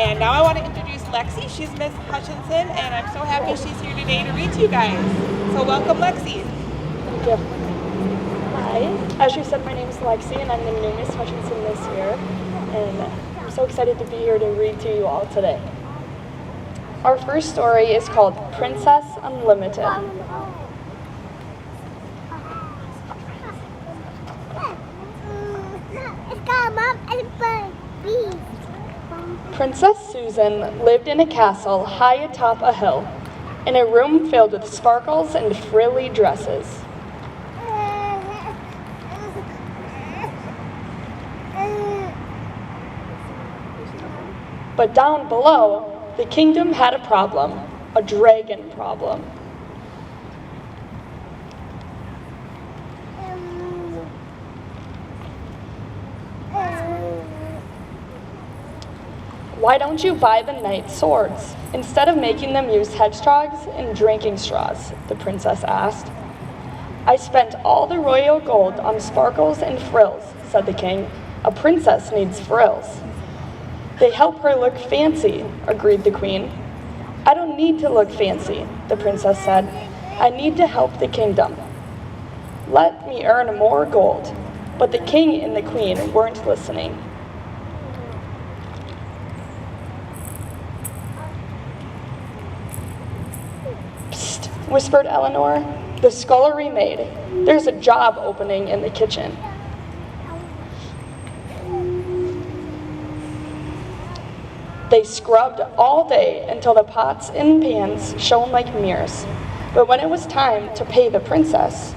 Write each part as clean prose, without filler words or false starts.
And now I want to introduce Lexi. She's Miss Hutchinson, and I'm so happy she's here today to read to you guys. So welcome, Lexi. Thank you. Hi. As you said, my name is Lexi, and I'm the new Miss Hutchinson this year. And I'm so excited to be here to read to you all today. Our first story is called Princess Unlimited. Princess Susan lived in a castle high atop a hill, in a room filled with sparkles and frilly dresses. But down below, the kingdom had a problem, a dragon problem. Why don't you buy the knights swords, instead of making them use hedgehogs and drinking straws? The princess asked. I spent all the royal gold on sparkles and frills, said the king. A princess needs frills. They help her look fancy, agreed the queen. I don't need to look fancy, the princess said. I need to help the kingdom. Let me earn more gold. But the king and the queen weren't listening. Psst, whispered Eleanor. The scullery maid. There's a job opening in the kitchen. They scrubbed all day until the pots and pans shone like mirrors. But when it was time to pay the princess,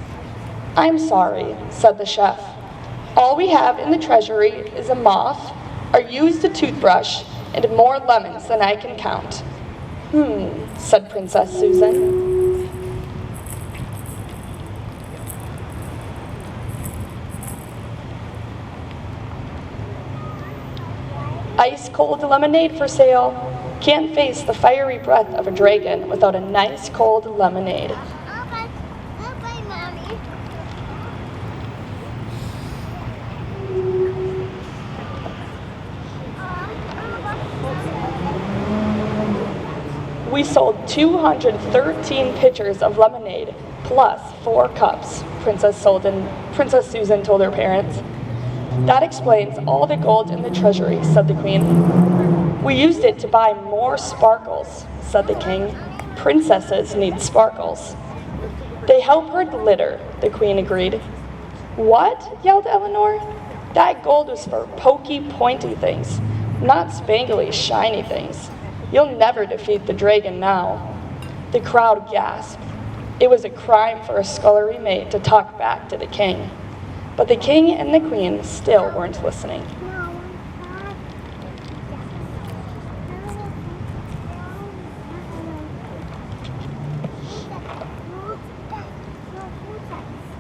I'm sorry, said the chef. All we have in the treasury is a moth, a used toothbrush, and more lemons than I can count. Said Princess Susan. Ice-cold lemonade for sale. Can't face the fiery breath of a dragon without a nice cold lemonade. I'll buy Mommy. We sold 213 pitchers of lemonade, plus 4 cups, Princess Susan told her parents. That explains all the gold in the treasury, said the queen. We used it to buy more sparkles, said the king. Princesses need sparkles. They help her glitter, the queen agreed. What? Yelled Eleanor. That gold was for pokey, pointy things, not spangly, shiny things. You'll never defeat the dragon now. The crowd gasped. It was a crime for a scullery maid to talk back to the king. But the king and the queen still weren't listening.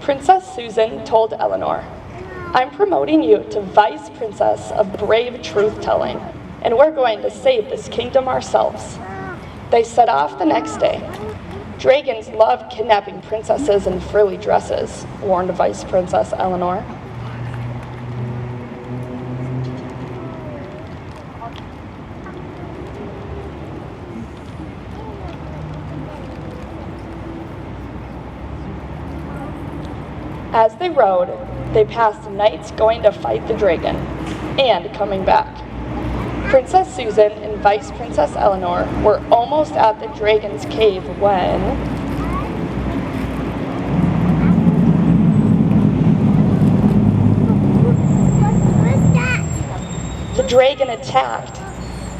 Princess Susan told Eleanor, I'm promoting you to Vice Princess of Brave Truth-Telling, and we're going to save this kingdom ourselves. They set off the next day. Dragons love kidnapping princesses in frilly dresses, warned Vice Princess Eleanor. As they rode, they passed knights going to fight the dragon, and coming back. Princess Susan and Vice Princess Eleanor were almost at the dragon's cave when the dragon attacked.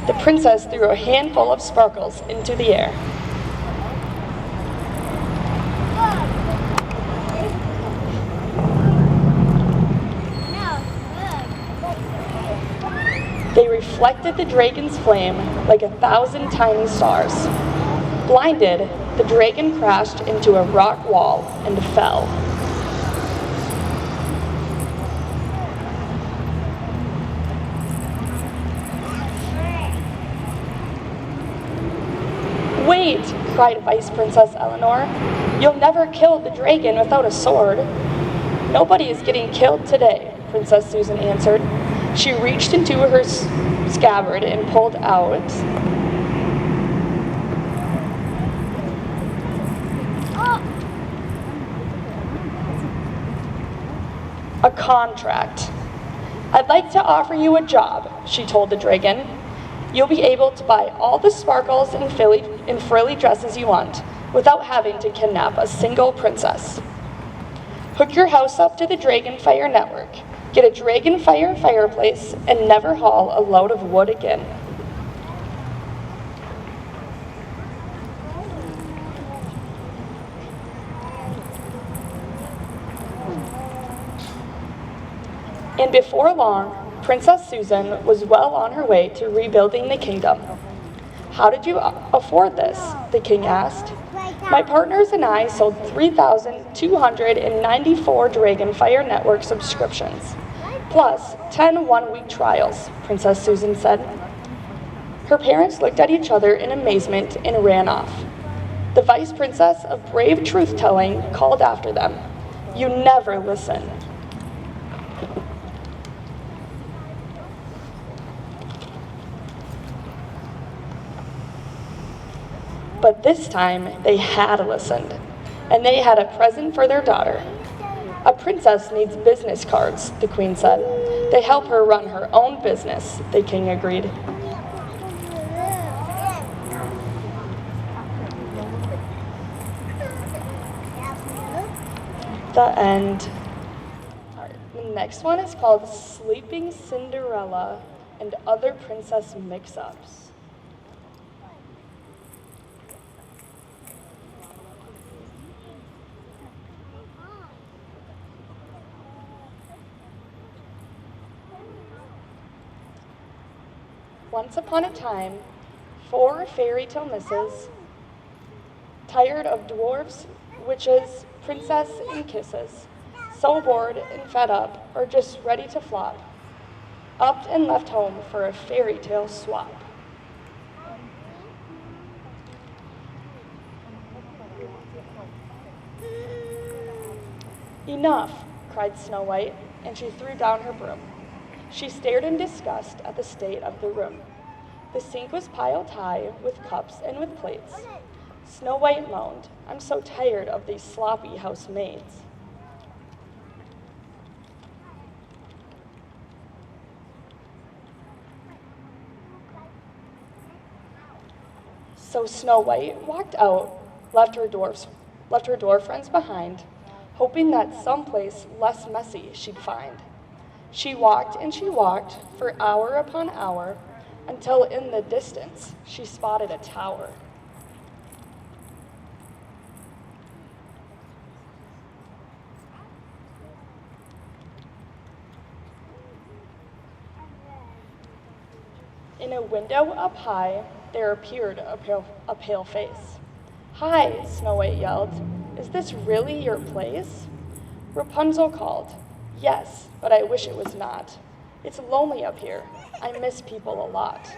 The princess threw a handful of sparkles into the air. They reflected the dragon's flame like 1,000 tiny stars. Blinded, the dragon crashed into a rock wall and fell. Wait, cried Vice Princess Eleanor. You'll never kill the dragon without a sword. Nobody is getting killed today, Princess Susan answered. She reached into her scabbard and pulled out a contract. "I'd like to offer you a job," she told the dragon. "You'll be able to buy all the sparkles and frilly dresses you want without having to kidnap a single princess. Hook your house up to the Dragonfire network, get a Dragonfire fireplace, and never haul a load of wood again." And before long, Princess Susan was well on her way to rebuilding the kingdom. "How did you afford this?" the king asked. "My partners and I sold 3,294 Dragonfire Network subscriptions, plus 10 one-week trials," Princess Susan said. Her parents looked at each other in amazement and ran off. The vice princess of brave truth-telling called after them, "You never listen." But this time, they had listened, and they had a present for their daughter. "A princess needs business cards," the queen said. "They help her run her own business," the king agreed. The end. All right, the next one is called Sleeping Cinderella and Other Princess Mix-Ups. Once upon a time, 4 fairy tale misses, tired of dwarfs, witches, princess, and kisses, so bored and fed up, or just ready to flop, upped and left home for a fairy tale swap. "Enough," cried Snow White, and she threw down her broom. She stared in disgust at the state of the room. The sink was piled high with cups and with plates. Snow White moaned, "I'm so tired of these sloppy housemaids." So Snow White walked out, left her dwarf friends behind, hoping that someplace less messy she'd find. She walked and she walked for hour upon hour, until in the distance she spotted a tower. In a window up high, there appeared a pale face. "Hi," Snow White yelled, "is this really your place?" Rapunzel called, "Yes, but I wish it was not. It's lonely up here. I miss people a lot."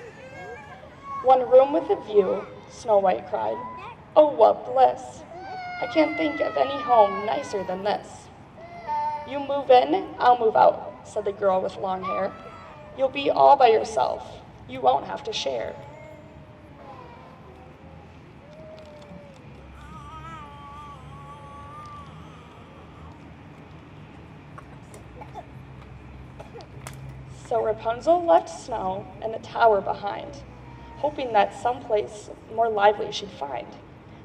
"One room with a view," Snow White cried. "Oh, what bliss! I can't think of any home nicer than this." "You move in, I'll move out," said the girl with long hair. "You'll be all by yourself. You won't have to share." So Rapunzel left Snow and the tower behind, hoping that someplace more lively she'd find.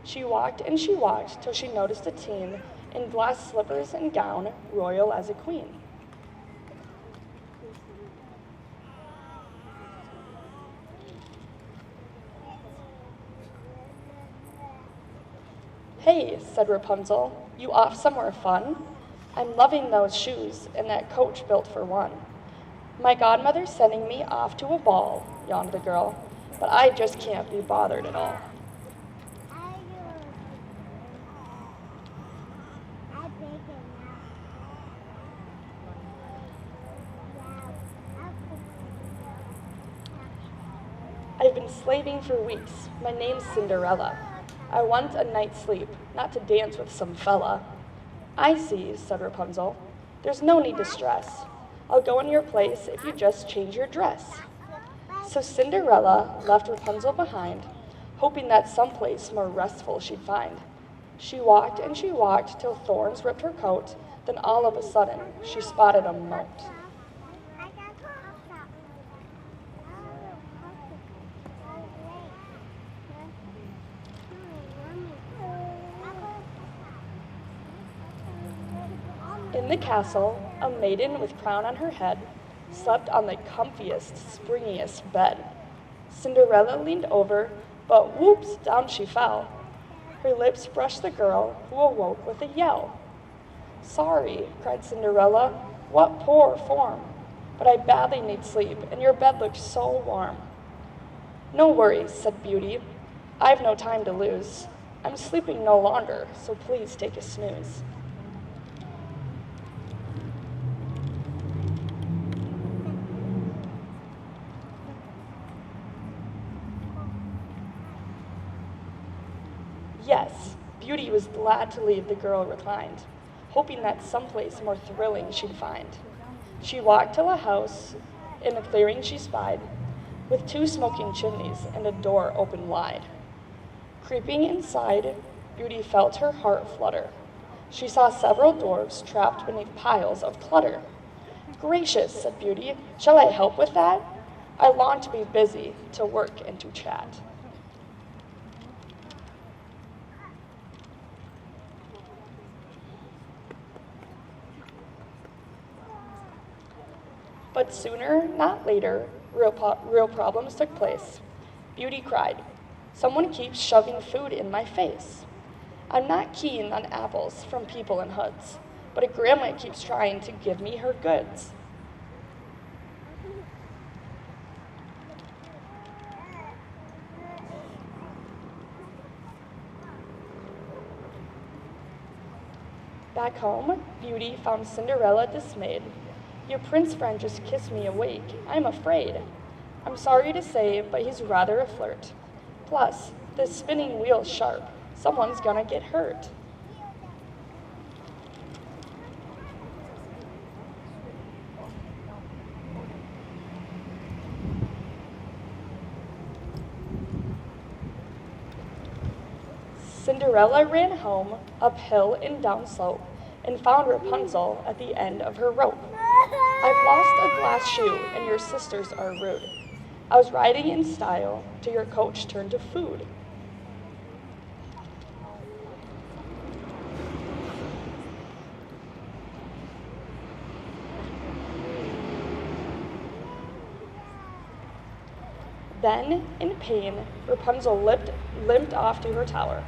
She walked and she walked till she noticed a teen in glass slippers and gown, royal as a queen. "Hey," said Rapunzel, "you off somewhere fun?" "I'm loving those shoes and that coach built for one." "My godmother's sending me off to a ball," yawned the girl, "but I just can't be bothered at all." "I've been slaving for weeks. My name's Cinderella. I want a night's sleep, not to dance with some fella." "I see," said Rapunzel. "There's no need to stress. I'll go in your place if you just change your dress. So Cinderella left Rapunzel behind, hoping that someplace more restful she'd find. She walked and she walked till thorns ripped her coat, then all of a sudden she spotted a moat. In the castle, a maiden with crown on her head slept on the comfiest, springiest bed. Cinderella leaned over, but whoops, down she fell. Her lips brushed the girl, who awoke with a yell. Sorry, cried Cinderella, what poor form, but I badly need sleep, and your bed looks so warm. No worries, said Beauty, I've no time to lose. I'm sleeping no longer, so please take a snooze. Yes, Beauty was glad to leave the girl reclined, hoping that someplace more thrilling she'd find. She walked till a house in a clearing she spied, with 2 smoking chimneys and a door open wide. Creeping inside, Beauty felt her heart flutter. She saw several dwarfs trapped beneath piles of clutter. Gracious, said Beauty, shall I help with that? I long to be busy, to work and to chat. But sooner, not later, real problems took place. Beauty cried, someone keeps shoving food in my face. I'm not keen on apples from people in hoods, but a grandma keeps trying to give me her goods. Back home, Beauty found Cinderella dismayed. Your prince friend just kissed me awake. I'm afraid. I'm sorry to say, but he's rather a flirt. Plus, this spinning wheel's sharp. Someone's gonna get hurt. Cinderella ran home, uphill and downslope, and found Rapunzel at the end of her rope. I've lost a glass shoe, and your sisters are rude. I was riding in style till your coach turned to food. Then, in pain, Rapunzel limped off to her tower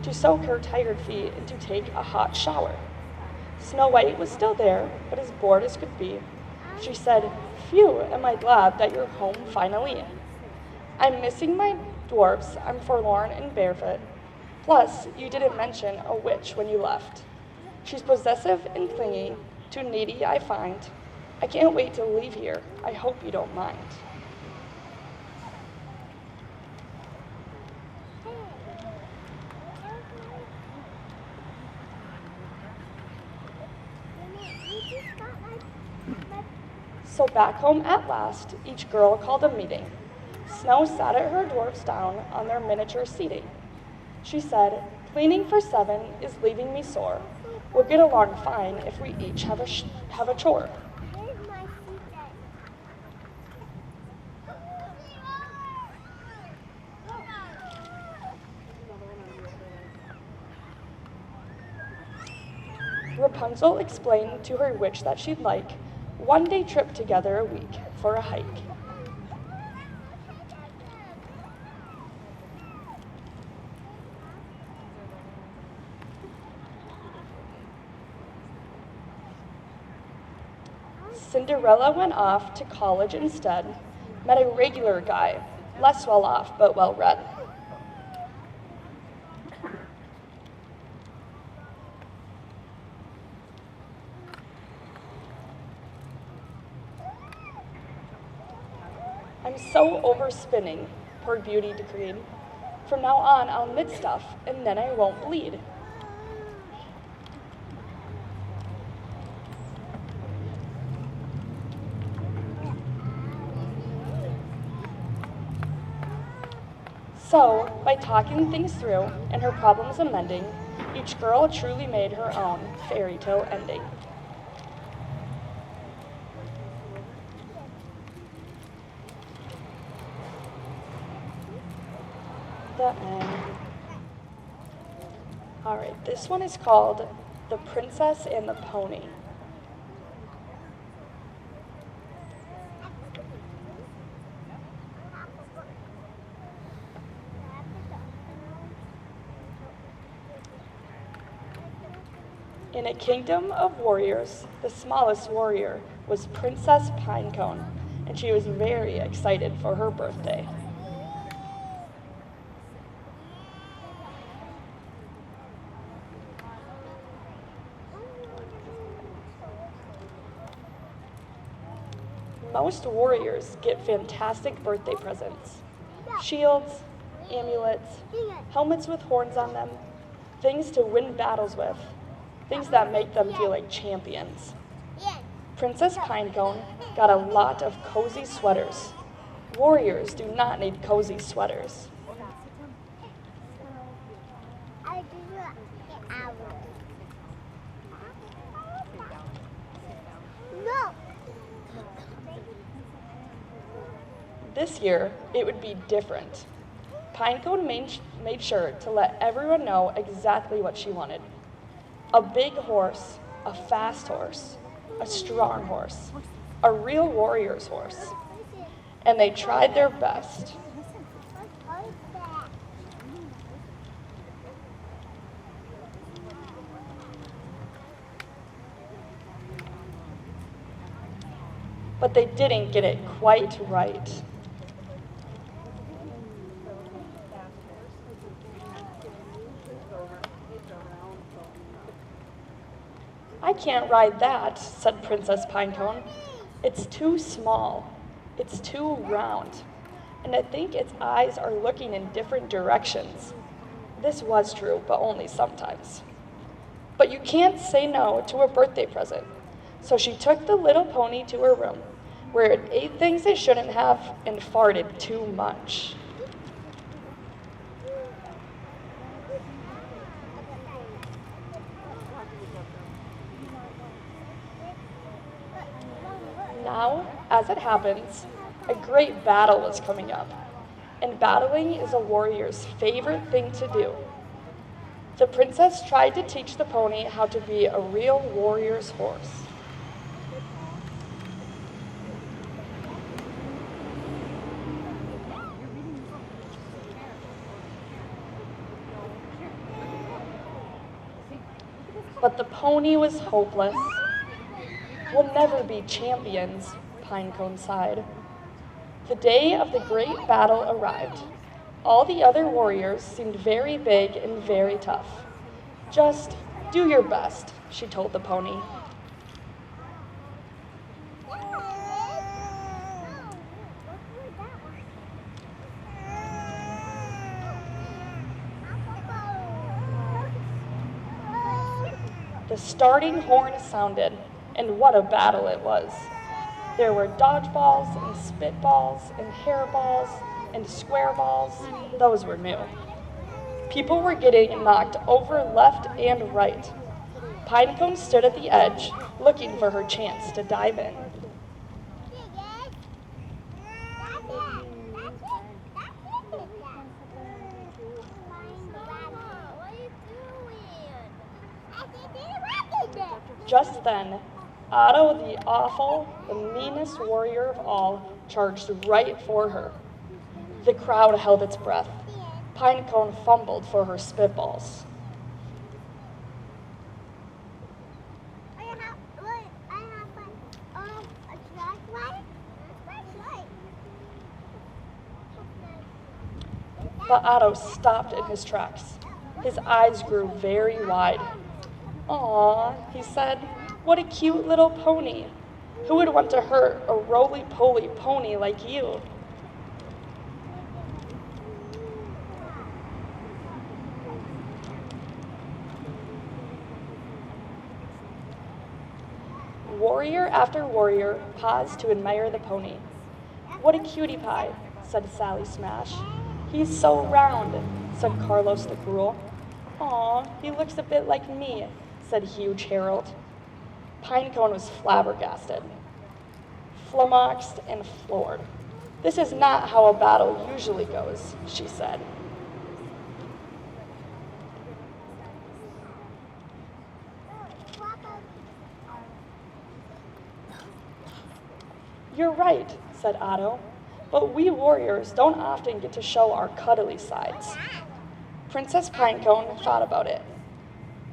to soak her tired feet and to take a hot shower. Snow White was still there, but as bored as could be. She said, phew, am I glad that you're home finally. I'm missing my dwarfs, I'm forlorn and barefoot. Plus, you didn't mention a witch when you left. She's possessive and clingy, too needy I find. I can't wait to leave here, I hope you don't mind. So back home at last, each girl called a meeting. Snow sat at her dwarfs down on their miniature seating. She said, cleaning for 7 is leaving me sore. We'll get along fine if we each have a chore. Rapunzel explained to her witch that she'd like 1-day trip together a week for a hike. Cinderella went off to college instead, met a regular guy, less well off but well read. I'm so over spinning, poor Beauty decreed. From now on, I'll knit stuff, and then I won't bleed. So, by talking things through and her problems amending, each girl truly made her own fairy tale ending. The end. All right, this one is called The Princess and the Pony. In a kingdom of warriors, the smallest warrior was Princess Pinecone, and she was very excited for her birthday. Most warriors get fantastic birthday presents. Shields, amulets, helmets with horns on them, things to win battles with, things that make them feel like champions. Princess Pinecone got a lot of cozy sweaters. Warriors do not need cozy sweaters. This year, it would be different. Pinecone made sure to let everyone know exactly what she wanted. A big horse, a fast horse, a strong horse, a real warrior's horse. And they tried their best. But they didn't get it quite right. I can't ride that, said Princess Pinecone. It's too small. It's too round. And I think its eyes are looking in different directions. This was true, but only sometimes. But you can't say no to a birthday present. So she took the little pony to her room, where it ate things it shouldn't have and farted too much. Now, as it happens, a great battle is coming up, and battling is a warrior's favorite thing to do. The princess tried to teach the pony how to be a real warrior's horse. But the pony was hopeless. We'll never be champions, Pinecone sighed. The day of the great battle arrived. All the other warriors seemed very big and very tough. Just do your best, she told the pony. The starting horn sounded, and what a battle it was. There were dodgeballs and spitballs and hairballs and square balls. Those were new. People were getting knocked over left and right. Pinecone stood at the edge, looking for her chance to dive in. Just then, Otto the Awful, the meanest warrior of all, charged right for her. The crowd held its breath. Pinecone fumbled for her spitballs. But Otto stopped in his tracks. His eyes grew very wide. "Aw," he said, "what a cute little pony. Who would want to hurt a roly-poly pony like you?" Warrior after warrior paused to admire the pony. "What a cutie pie," said Sally Smash. He's so round, said Carlos the Cruel. Aw, he looks a bit like me, said Huge Harold. Pinecone was flabbergasted, flummoxed, and floored. This is not how a battle usually goes, she said. You're right, said Otto, but we warriors don't often get to show our cuddly sides. Princess Pinecone thought about it.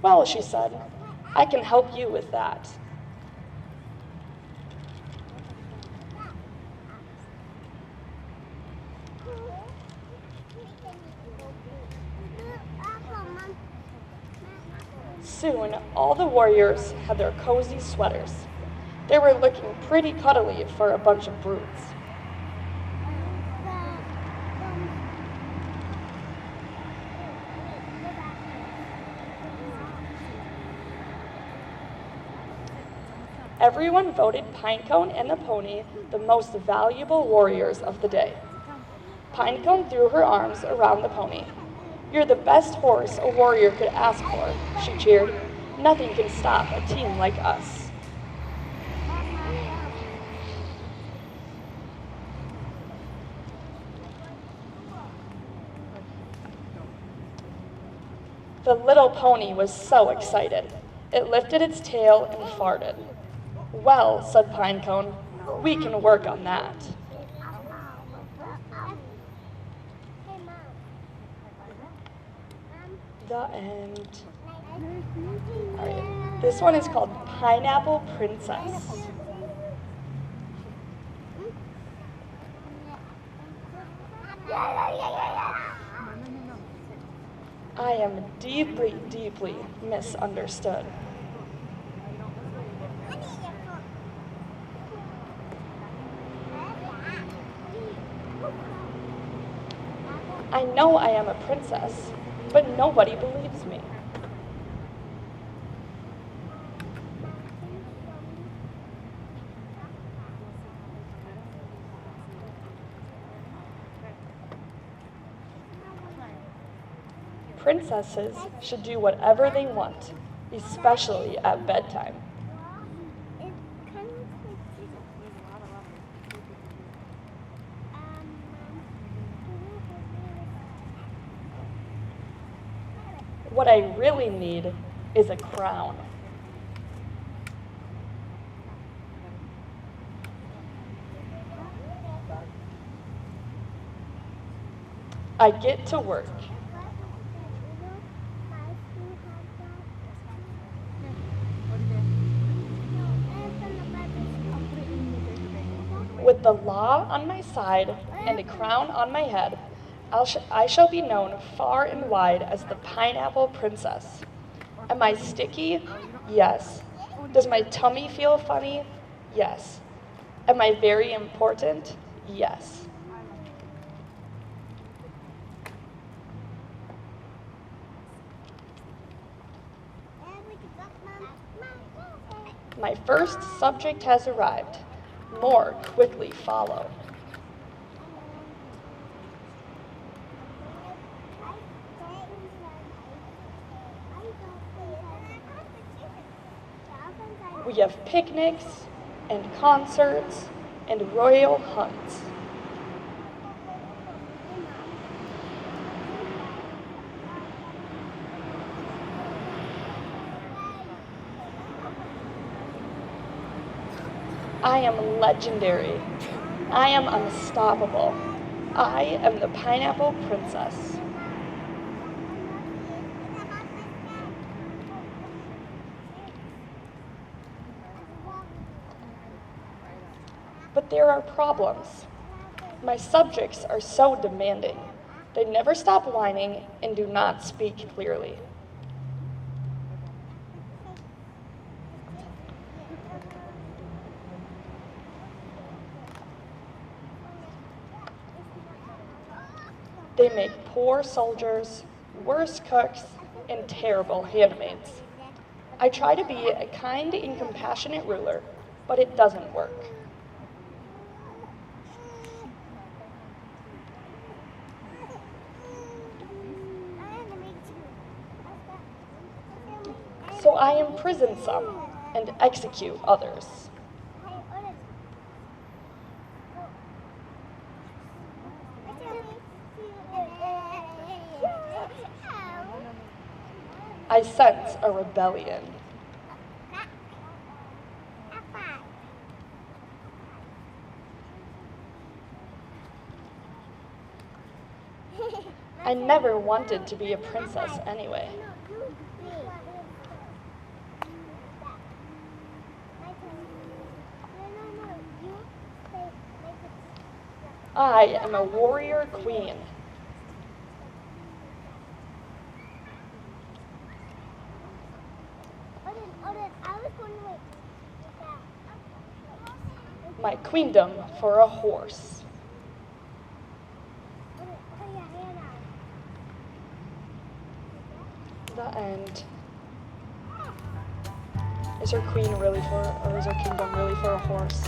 Well, she said, I can help you with that. Soon, all the warriors had their cozy sweaters. They were looking pretty cuddly for a bunch of brutes. Everyone voted Pinecone and the pony the most valuable warriors of the day. Pinecone threw her arms around the pony. You're the best horse a warrior could ask for, she cheered. Nothing can stop a team like us. The little pony was so excited. It lifted its tail and farted. Well, said Pinecone, we can work on that. The end. All right, this one is called Pineapple Princess. I am deeply, deeply misunderstood. I know I am a princess, but nobody believes me. Princesses should do whatever they want, especially at bedtime. What I really need is a crown. I get to work. With the law on my side and a crown on my head, I shall be known far and wide as the Pineapple Princess. Am I sticky? Yes. Does my tummy feel funny? Yes. Am I very important? Yes. My first subject has arrived. More quickly follow. We have picnics and concerts and royal hunts. I am legendary. I am unstoppable. I am the Pineapple Princess. But there are problems. My subjects are so demanding. They never stop whining and do not speak clearly. They make poor soldiers, worse cooks, and terrible handmaids. I try to be a kind and compassionate ruler, but it doesn't work. I imprison some and execute others. I sense a rebellion. I never wanted to be a princess anyway. I am a warrior queen. My queendom for a horse. The end. Is her queen really for, or is her kingdom really for a horse?